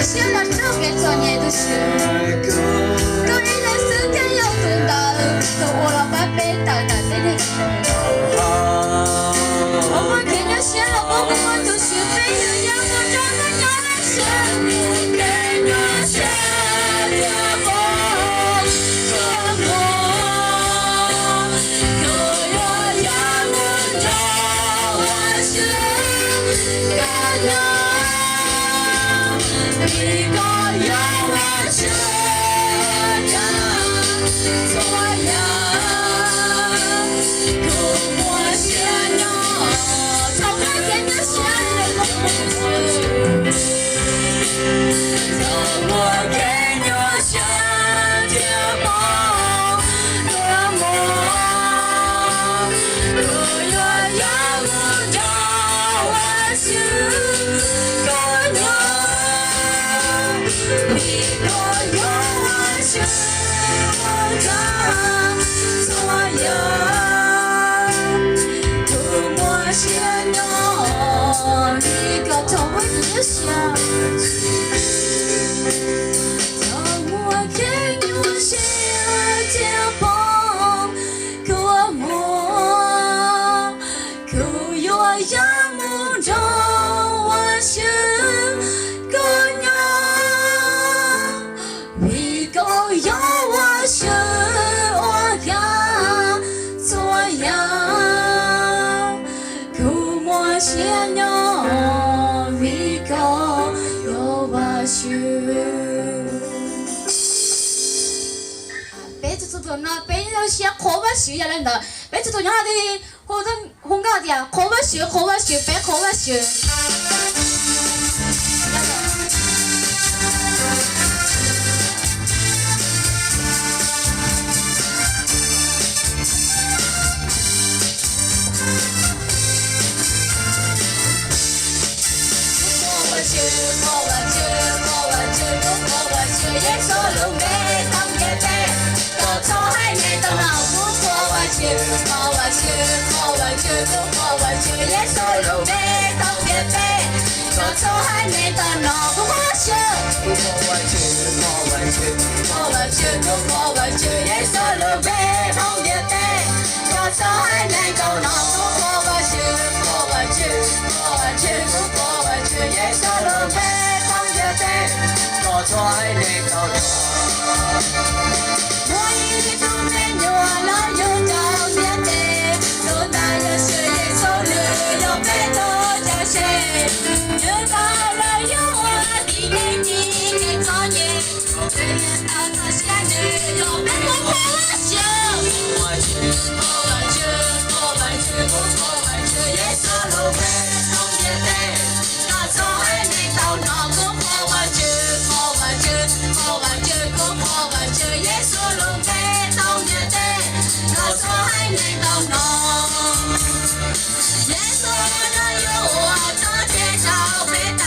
写了这边作业的事，可一人四天要读到，可我老板被打打的那个。我们给人写了报告，我都是被人养活着的鸟儿写，给人写的报告，可我养不着我是个鸟。一个有我是人左右，可我先有，从我天天先人从我给你先的梦，个梦，可我要不着我是个鸟。一个有我是我的左右，可我先有一个从我一下从我给你写的梦，可我梦，可我仰慕着我是个鸟。有我是我呀左右，可我先有一个有我是。别子做做那别人先可我是呀人的，别子做那的或者红高的可我是别可我是。耶稣路没当也背，到草海没到脑不破我去，破我去，破我去，破我去，耶稣路没当也背，到草海没到脑不破去，破我去，破我去，破我去，破我去，耶稣路没当也背，到草海没到脑不破我去，破我去，破我去，破我去，耶稣路没当也背。我在你头上，我一直没有了有到面对，都带着血液走路要被多加些，又到了有我的眼睛的考验，虽然到那些女要被我破坏，我去，我去，我去，我去，也是路被同也得，那从还没到那个破坏去。破完这个破完这耶稣路被当也得，那时还没到那。耶稣那有我大街上被打，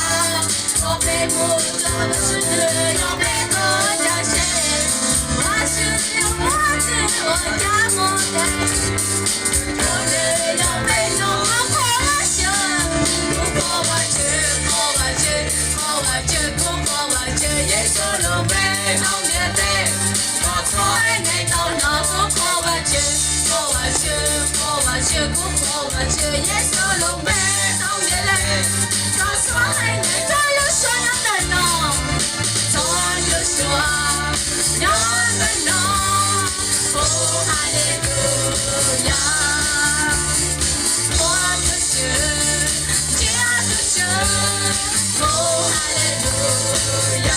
我被捕了是要被多加些，我是我家母的，我是要被弄破了心，破完这破完这破完这破完这耶稣路被当也得，我从没到那个破完这破完这破完这破完这耶稣路被当也得，我从没到有说要的呢，从有说要的呢，哦哈利路亚，我就是家的神，哦哈利路亚。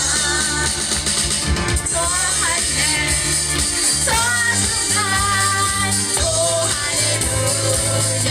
做海内，做主宰，哦哈利路亚。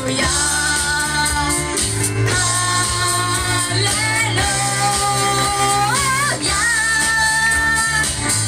路遥。